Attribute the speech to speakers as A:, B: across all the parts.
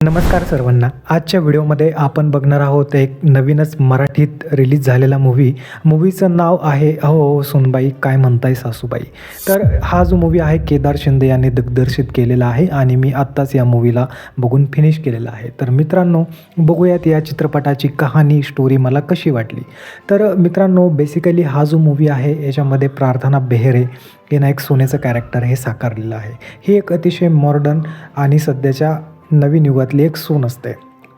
A: नमस्कार सर्वांना. आजच्या व्हिडिओमध्ये आपण बघणार आहोत एक नवीनच मराठीत रिलीज झालेला मूवीचं नाव आहे अहो सुनबाई काय म्हणताय सासूबाई. तर हा जो मूवी आहे केदार शिंदे यांनी दिग्दर्शित केलेला आहे आणि मी आत्ताच या मूवीला बघून फिनिश केलेला आहे. तर मित्रांनो, बघूयात या चित्रपटाची कहाणी स्टोरी मला कशी वाटली. तर मित्रांनो, बेसिकली हा जो मूवी आहे याच्यामध्ये प्रार्थना बेहेरे यांना एक सोन्याचं कॅरेक्टर हे साकारलेलं आहे. ही एक अतिशय मॉडर्न आणि सध्याच्या नवीन युगातली एक सून असते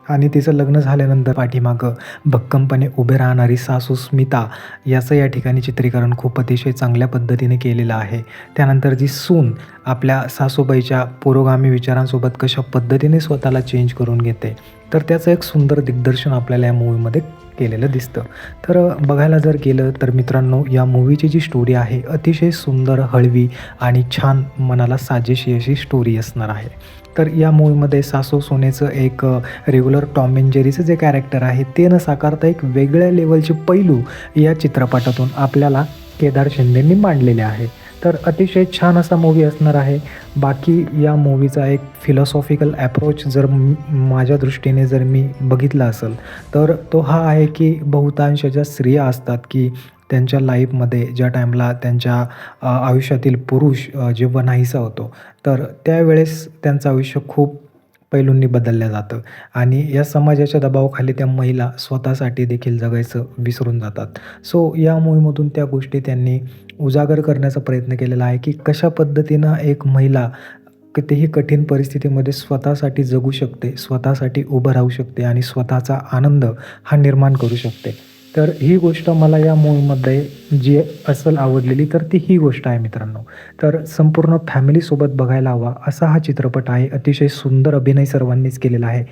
A: आणि तिचं लग्न झाल्यानंतर पाठीमागं भक्कमपणे उभे राहणारी सासू स्मिता याचं या ठिकाणी चित्रीकरण खूप अतिशय चांगल्या पद्धतीने केलेलं आहे. त्यानंतर जी सून आपल्या सासूबाईच्या पुरोगामी विचारांसोबत कशा पद्धतीने स्वतःला चेंज करून घेते, तर त्याचं एक सुंदर दिग्दर्शन आपल्याला या मूवीमध्ये केलेलं दिसतं. तर बघायला जर गेलं तर मित्रांनो, या मूवीची जी स्टोरी आहे अतिशय सुंदर, हळवी आणि छान मनाला साजेशी अशी स्टोरी असणार आहे. तर या मूवीमध्ये सासू सोनेचं एक रेग्युलर टॉम अँड जेरीचं जे कॅरेक्टर आहे ते न साकारता एक वेगळ्या लेवलचे पैलू या चित्रपटातून आपल्याला केदार शिंदेंनी मांडलेले आहे. तर अतिशय छान असा मूवी असणार आहे. बाकी या मूवीचा एक फिलॉसॉफिकल ॲप्रोच जर माझ्या दृष्टीने जर मी बघितला असेल तर तो हा आहे की बहुतांश ज्या स्त्रिया असतात की त्यांच्या लाईफमध्ये ज्या टाईमला त्यांच्या आयुष्यातील पुरुष जेव्हा नाहीसा होतो तर त्यावेळेस त्यांचं आयुष्य खूप पैलूंनी बदललं जातं आणि या समाजाच्या दबावाखाली त्या महिला स्वतःसाठी देखील जगायचं विसरून जातात. सो या मूवीमधून त्या गोष्टी त्यांनी उजागर करण्याचा प्रयत्न केलेला आहे की कशा पद्धतीनं एक महिला कितीही कठीण परिस्थितीमध्ये स्वतःसाठी जगू शकते, स्वतःसाठी उभं राहू शकते आणि स्वतःचा आनंद हा निर्माण करू शकते. तर ही गोष्ट मला या मूवीमध्ये जी अस्सल आवडलेली तर ती ही गोष्ट आहे मित्रांनो. तर संपूर्ण फॅमिलीसोबत बघायला हवा असा हा चित्रपट आहे. अतिशय सुंदर अभिनय सर्वांनीच केलेला आहे.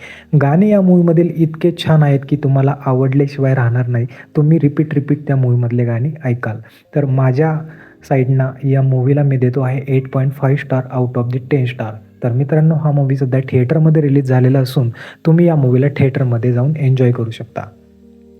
A: गाणे या मूवीमधील इतके छान आहेत की तुम्हाला आवडल्याशिवाय राहणार नाही. तुम्ही रिपीट त्या मूवीमधले गाणे ऐकाल. तर माझ्या साईडनं या मूवीला मी देतो आहे 8.5 star out of the 10 star. तर मित्रांनो, हा मूवी सध्या थिएटरमध्ये रिलीज झालेला असून तुम्ही या मूवीला थिएटरमध्ये जाऊन एन्जॉय करू शकता.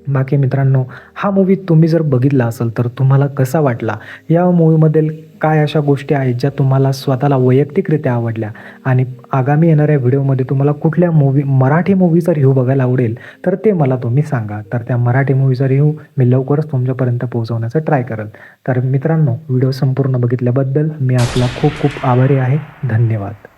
A: बाकी मित्रांनो, हा मूवी तुम्ही जर बघितला असेल तर तुम्हाला कसा वाटला? या मूवीमधील काय अशा गोष्टी आहेत ज्या तुम्हाला स्वतःला वैयक्तिकरित्या आवडल्या आणि आगामी येणाऱ्या व्हिडिओमध्ये तुम्हाला कुठल्या मराठी मूवीचा रिव्ह्यू बघायला आवडेल तर ते मला तुम्ही सांगा. तर त्या मराठी मूवीचा रिव्ह्यू मी लवकरच तुमच्यापर्यंत पोहोचवण्याचा ट्राय करेल. तर मित्रांनो, व्हिडिओ संपूर्ण बघितल्याबद्दल मी आपला खूप खूप आभारी आहे. धन्यवाद.